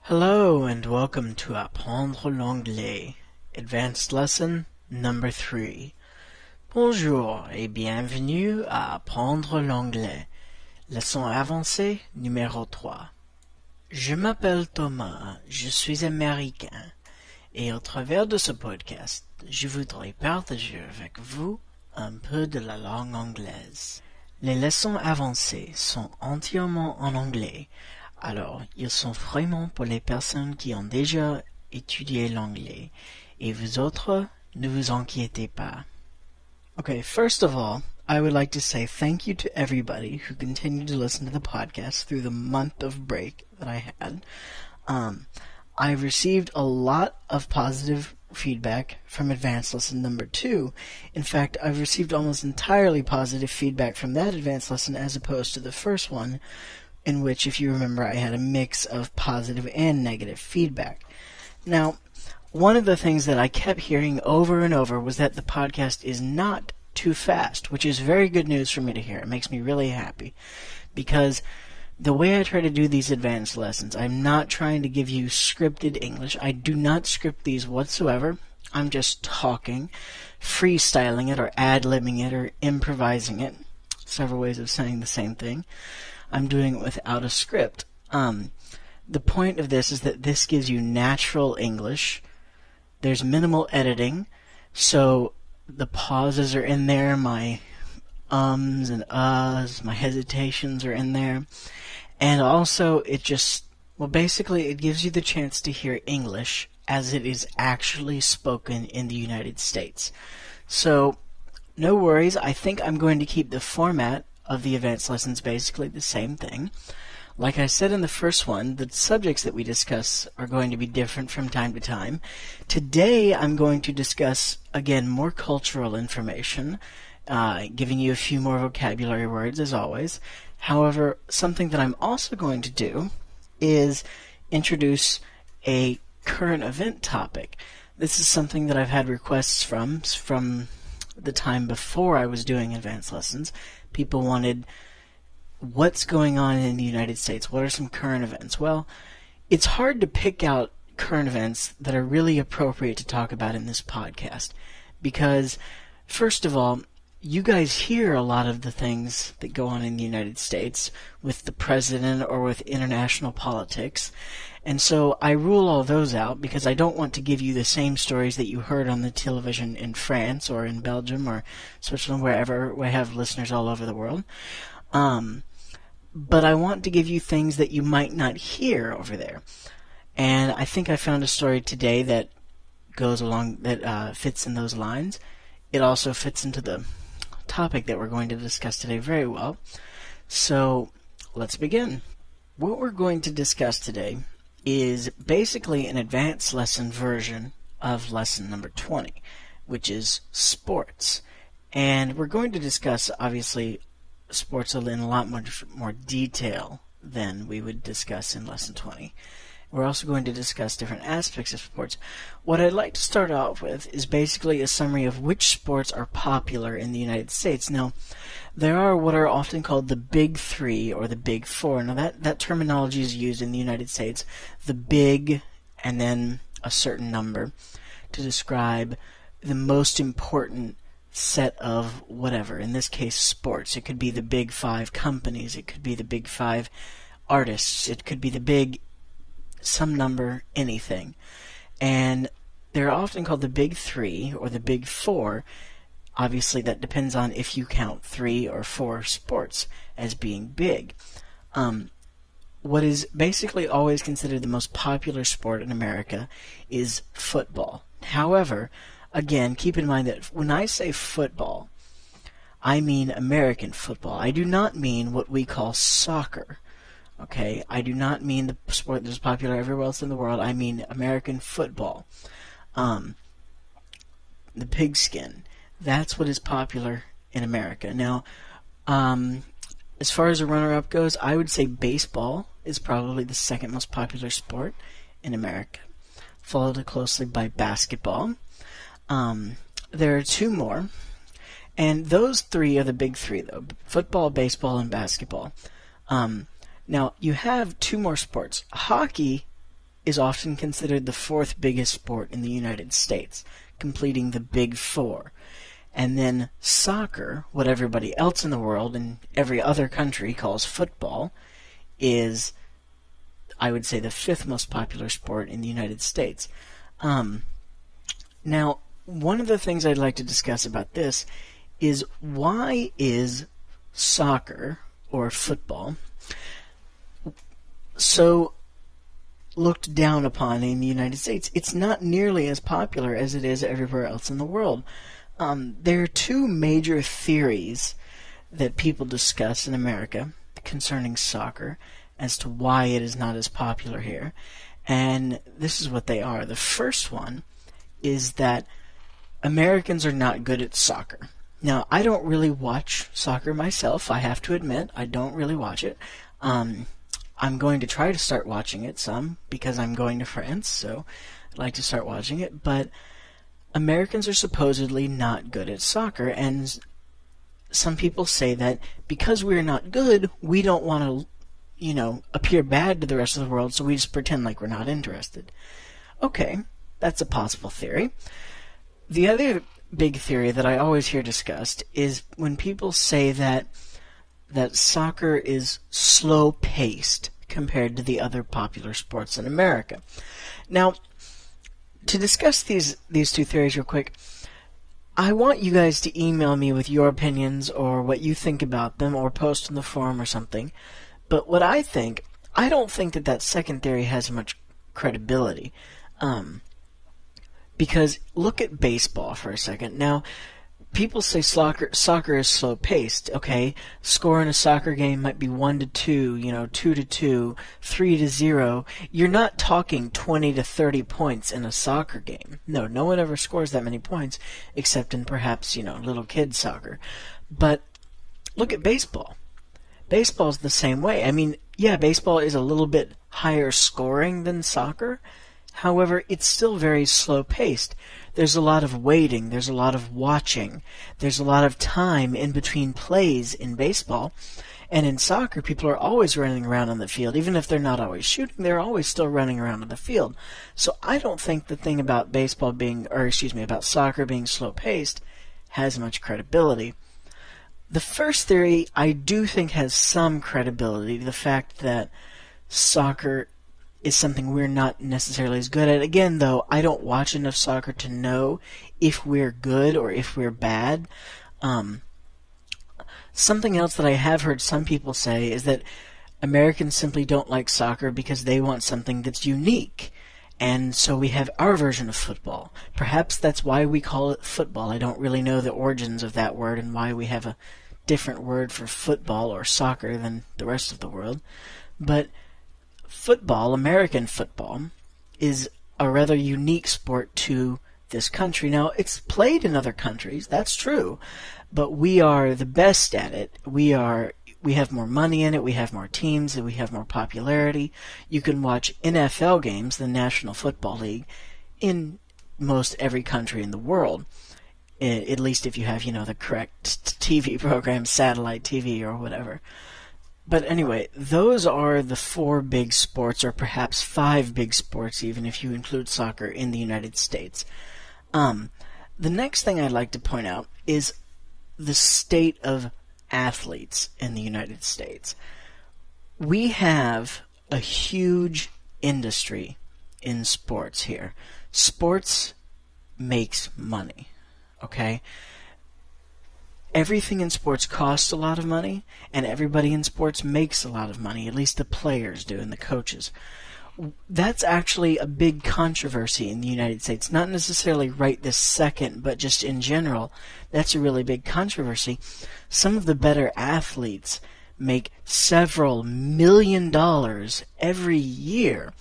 Hello and welcome to Apprendre l'anglais, advanced lesson number 3. Bonjour et bienvenue à Apprendre l'anglais, leçon avancée numéro 3. Je m'appelle Thomas, je suis américain, et au travers de ce podcast, je voudrais partager avec vous un peu de la langue anglaise. Les leçons avancées sont entièrement en anglais. Alors, ils sont vraiment pour les personnes qui ont déjà étudié l'anglais. Et vous autres, ne vous inquiétez pas. Okay, first of all, I would like to say thank you to everybody who continued to listen to the podcast through the month of break that I had. I've received a lot of positive feedback from advanced lesson number 2. In fact, I've received almost entirely positive feedback from that advanced lesson as opposed to the first one, in which, if you remember, I had a mix of positive and negative feedback. Now, one of the things that I kept hearing over and over was that the podcast is not too fast, which is very good news for me to hear. It makes me really happy, because the way I try to do these advanced lessons, I'm not trying to give you scripted English. I do not script these whatsoever. I'm just talking, freestyling it, or ad-libbing it, or improvising it. Several ways of saying the same thing. I'm doing it without a script. The point of this is that this gives you natural English. There's minimal editing, so the pauses are in there, my ums and uhs, my hesitations are in there, and also basically it gives you the chance to hear English as it is actually spoken in the United States. So, no worries, I think I'm going to keep the format of the advanced lessons basically the same thing. Like I said in the first one, the subjects that we discuss are going to be different from time to time. Today I'm going to discuss, again, more cultural information, giving you a few more vocabulary words as always. However, something that I'm also going to do is introduce a current event topic. This is something that I've had requests from the time before I was doing advanced lessons. People wanted, what's going on in the United States? What are some current events? Well, it's hard to pick out current events that are really appropriate to talk about in this podcast because, first of all, you guys hear a lot of the things that go on in the United States with the president or with international politics. And so I rule all those out because I don't want to give you the same stories that you heard on the television in France or in Belgium or Switzerland, wherever we have listeners all over the world. But I want to give you things that you might not hear over there. And I think I found a story today that goes along, that fits in those lines. It also fits into the topic that we're going to discuss today very well. So let's begin. What we're going to discuss today is basically an advanced lesson version of lesson number 20, which is sports. And we're going to discuss, obviously, sports in a lot more detail than we would discuss in lesson 20. We're also going to discuss different aspects of sports. What I'd like to start off with is basically a summary of which sports are popular in the United States. Now, there are what are often called the Big Three or the Big Four. Now, that terminology is used in the United States, the big and then a certain number, to describe the most important set of whatever. In this case, sports. It could be the Big Five companies. It could be the Big Five artists. It could be the big some number, anything. And they're often called the Big Three or the Big Four. Obviously, that depends on if you count 3 or 4 sports as being big. What is basically always considered the most popular sport in America is football. However, again, keep in mind that when I say football, I mean American football. I do not mean what we call soccer. Okay, I do not mean the sport that is popular everywhere else in the world. I mean American football. The pigskin. That's what is popular in America. Now, as far as a runner-up goes, I would say baseball is probably the second most popular sport in America, followed closely by basketball. There are 2 more, and those 3 are the Big Three, though: football, baseball, and basketball. Now, you have 2 more sports. Hockey is often considered the fourth biggest sport in the United States, completing the Big Four. And then soccer, what everybody else in the world and every other country calls football, is, I would say, the fifth most popular sport in the United States. Now, one of the things I'd like to discuss about this is, why is soccer, or football, so looked down upon in the United States? It's not nearly as popular as it is everywhere else in the world. There are two major theories that people discuss in America concerning soccer as to why it is not as popular here. And this is what they are. The first one is that Americans are not good at soccer. Now, I don't really watch soccer myself, I have to admit. I don't really watch it. I'm going to try to start watching it some, because I'm going to France, so I'd like to start watching it. But Americans are supposedly not good at soccer, and some people say that because we're not good, we don't want to, appear bad to the rest of the world, so we just pretend like we're not interested. Okay, that's a possible theory. The other big theory that I always hear discussed is when people say that soccer is slow-paced compared to the other popular sports in America. Now, to discuss these two theories real quick, I want you guys to email me with your opinions or what you think about them, or post in the forum or something. But what I don't think that second theory has much credibility. Because look at baseball for a second. Now, people say soccer is slow-paced, okay? Score in a soccer game might be 1-2, 2-2, 3-0. You're not talking 20 to 30 points in a soccer game. No one ever scores that many points, except in perhaps, little kid soccer. But look at baseball. Baseball's the same way. I mean, yeah, baseball is a little bit higher scoring than soccer. However, it's still very slow-paced. There's a lot of waiting, there's a lot of watching, there's a lot of time in between plays in baseball. And in soccer, people are always running around on the field. Even if they're not always shooting, they're always still running around on the field. So I don't think the thing about about soccer being slow-paced has much credibility. The first theory I do think has some credibility, the fact that soccer is something we're not necessarily as good at. Again, though, I don't watch enough soccer to know if we're good or if we're bad. Something else that I have heard some people say is that Americans simply don't like soccer because they want something that's unique. And so we have our version of football. Perhaps that's why we call it football. I don't really know the origins of that word and why we have a different word for football or soccer than the rest of the world. But football, American football, is a rather unique sport to this country. Now, it's played in other countries, that's true, but we are the best at it. We have more money in it, we have more teams, and we have more popularity. You can watch NFL games, the National Football League, in most every country in the world, at least if you have, the correct TV program, satellite TV or whatever. But anyway, those are the 4 big sports, or perhaps 5 big sports, even if you include soccer, in the United States. The next thing I'd like to point out is the state of athletes in the United States. We have a huge industry in sports here. Sports makes money, okay? Everything in sports costs a lot of money, and everybody in sports makes a lot of money, at least the players do and the coaches. That's actually a big controversy in the United States. Not necessarily right this second, but just in general, that's a really big controversy. Some of the better athletes make several $1 million every year.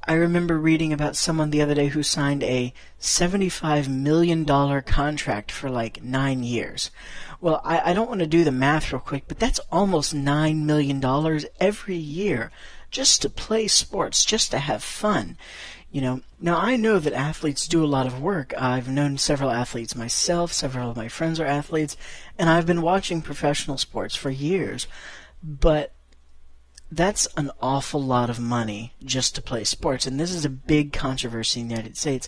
I remember reading about someone the other day who signed a $75 million contract for like 9 years. Well, I don't want to do the math real quick, but that's almost $9 million every year just to play sports, just to have fun. Now I know that athletes do a lot of work. I've known several athletes myself, several of my friends are athletes, and I've been watching professional sports for years. But that's an awful lot of money just to play sports, and this is a big controversy in the United States.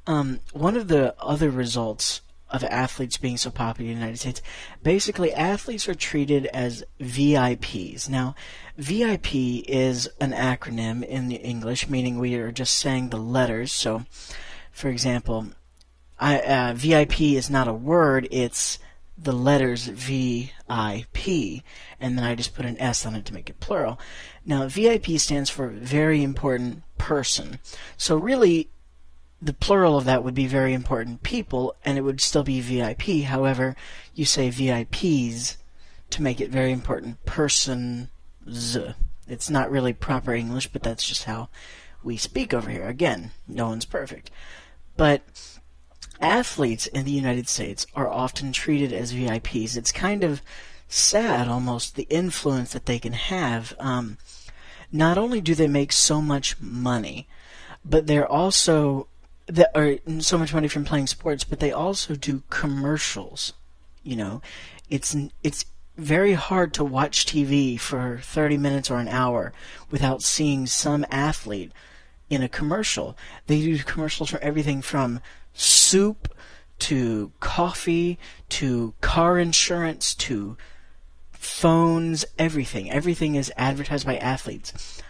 One of the other results of athletes being so popular in the United States, basically athletes are treated as VIPs. Now, VIP is an acronym in English, meaning we are just saying the letters. So, for example, VIP is not a word, it's the letters VIP, and then I just put an S on it to make it plural. Now, VIP stands for very important person. So really, the plural of that would be very important people, and it would still be VIP. However, you say VIPs to make it very important persons. It's not really proper English, but that's just how we speak over here. Again, no one's perfect. But athletes in the United States are often treated as VIPs. It's kind of sad, almost, the influence that they can have. Not only do they make so much money, but they're also so much money from playing sports, but they also do commercials. It's very hard to watch TV for 30 minutes or an hour without seeing some athlete in a commercial. They do commercials for everything from soup to coffee to car insurance to phones, everything. Everything is advertised by athletes.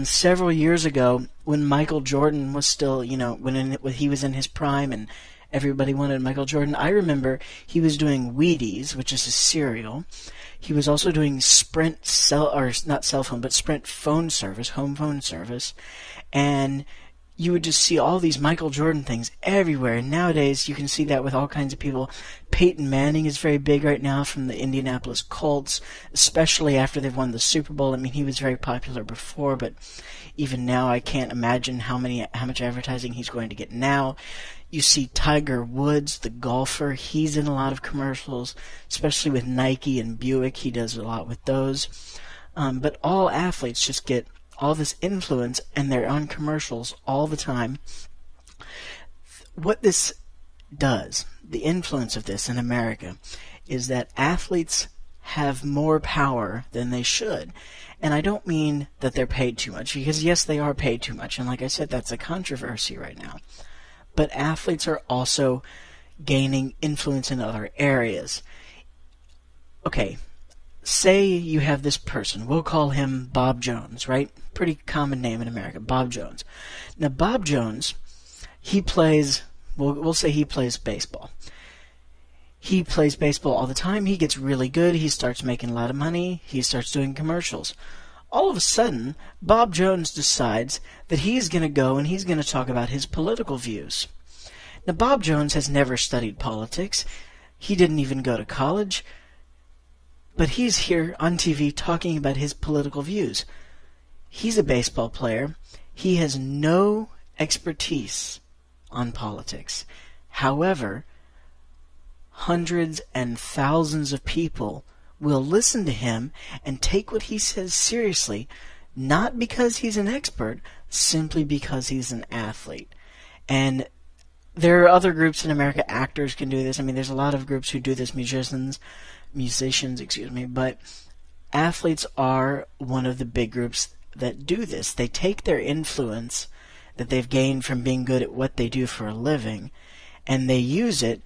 Several years ago, when Michael Jordan was still, when he was in his prime and everybody wanted Michael Jordan, I remember he was doing Wheaties, which is a cereal. He was also doing Sprint Sprint phone service, home phone service, and you would just see all these Michael Jordan things everywhere. And nowadays, you can see that with all kinds of people. Peyton Manning is very big right now from the Indianapolis Colts, especially after they've won the Super Bowl. I mean, he was very popular before, but even now, I can't imagine how much advertising he's going to get now. You see Tiger Woods, the golfer. He's in a lot of commercials, especially with Nike and Buick. He does a lot with those. But all athletes just get all this influence, and they're on commercials all the time. What this does, the influence of this in America, is that athletes have more power than they should. And I don't mean that they're paid too much, because yes, they are paid too much, and like I said, that's a controversy right now. But athletes are also gaining influence in other areas. Okay, say you have this person. We'll call him Bob Jones, right? Pretty common name in America, Bob Jones. Now, Bob Jones, he plays, we'll say he plays baseball. He plays baseball all the time. He gets really good. He starts making a lot of money. He starts doing commercials. All of a sudden, Bob Jones decides that he's going to go and he's going to talk about his political views. Now, Bob Jones has never studied politics. He didn't even go to college. But he's here on TV talking about his political views. He's a baseball player. He has no expertise on politics. However, hundreds and thousands of people will listen to him and take what he says seriously, not because he's an expert, simply because he's an athlete. And there are other groups in America. Actors can do this. I mean, there's a lot of groups who do this, musicians, but athletes are one of the big groups that do this. They take their influence that they've gained from being good at what they do for a living, and they use it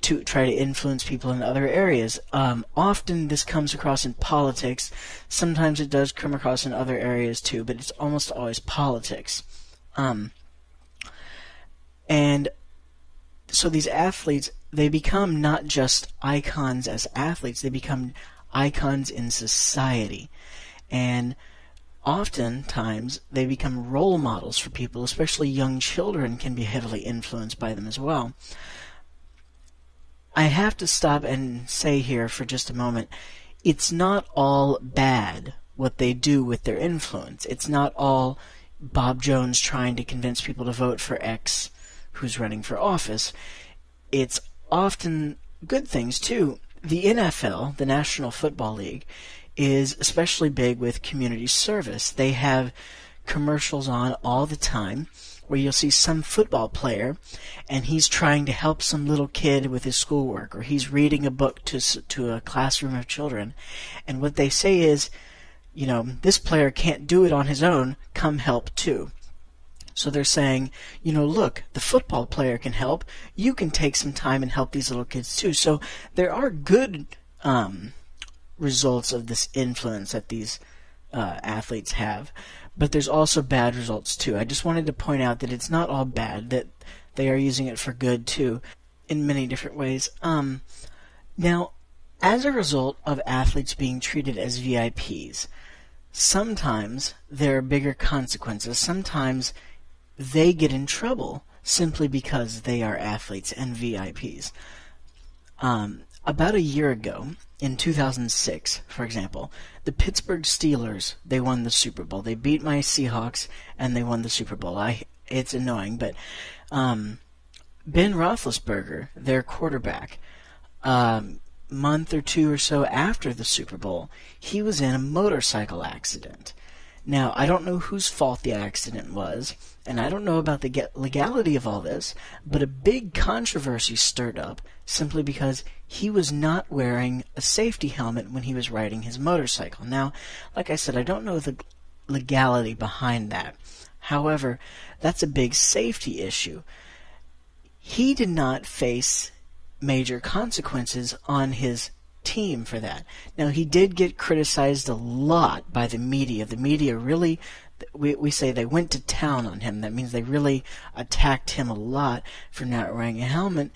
to try to influence people in other areas. Often this comes across in politics. Sometimes it does come across in other areas too, but it's almost always politics. And so these athletes, they become not just icons as athletes, they become icons in society. And oftentimes they become role models for people, especially young children can be heavily influenced by them as well. I have to stop and say here for just a moment, it's not all bad what they do with their influence. It's not all Bob Jones trying to convince people to vote for X who's running for office. It's often good things too. The NFL, the National Football League, is especially big with community service. They have commercials on all the time where you'll see some football player and he's trying to help some little kid with his schoolwork, or he's reading a book to a classroom of children, and what they say is, this player can't do it on his own, come help too. So they're saying, look, the football player can help. You can take some time and help these little kids too. So there are good results of this influence that these athletes have, but there's also bad results too. I just wanted to point out that it's not all bad, that they are using it for good too in many different ways. Now, as a result of athletes being treated as VIPs, sometimes there are bigger consequences. Sometimes they get in trouble simply because they are athletes and VIPs. About a year ago, in 2006, for example, the Pittsburgh Steelers, they won the Super Bowl. They beat my Seahawks, and they won the Super Bowl. It's annoying, but Ben Roethlisberger, their quarterback, month or two or so after the Super Bowl, he was in a motorcycle accident. Now, I don't know whose fault the accident was, and I don't know about the legality of all this, but a big controversy stirred up simply because he was not wearing a safety helmet when he was riding his motorcycle. Now, like I said, I don't know the legality behind that. However, that's a big safety issue. He did not face major consequences on his team for that. Now, he did get criticized a lot by the media. The media really, we say they went to town on him. That means they really attacked him a lot for not wearing a helmet.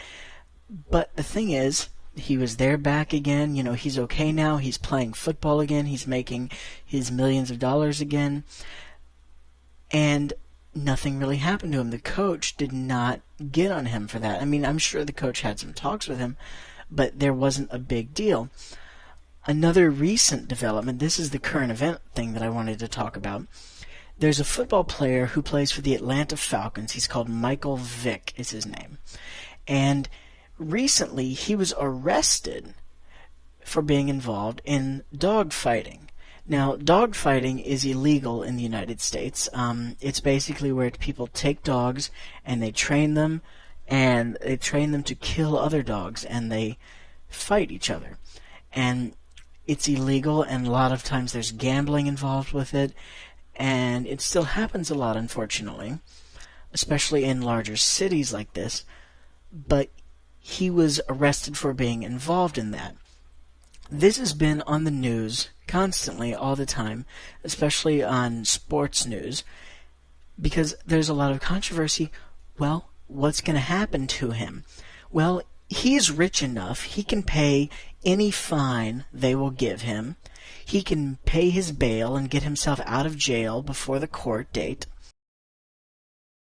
But the thing is, he was there back again. He's okay now. He's playing football again. He's making his millions of dollars again. And nothing really happened to him. The coach did not get on him for that. I mean, I'm sure the coach had some talks with him, but there wasn't a big deal. Another recent development, this is the current event thing that I wanted to talk about. There's a football player who plays for the Atlanta Falcons. He's called Michael Vick is his name. And recently he was arrested for being involved in dog fighting. Now, dog fighting is illegal in the United States. It's basically where people take dogs and they train them to kill other dogs, and they fight each other. And it's illegal, and a lot of times there's gambling involved with it, and it still happens a lot, unfortunately, especially in larger cities like this. But he was arrested for being involved in that. This has been on the news constantly, all the time, especially on sports news, because there's a lot of controversy. Well, what's going to happen to him? Well, he's rich enough. He can pay any fine they will give him. He can pay his bail and get himself out of jail before the court date.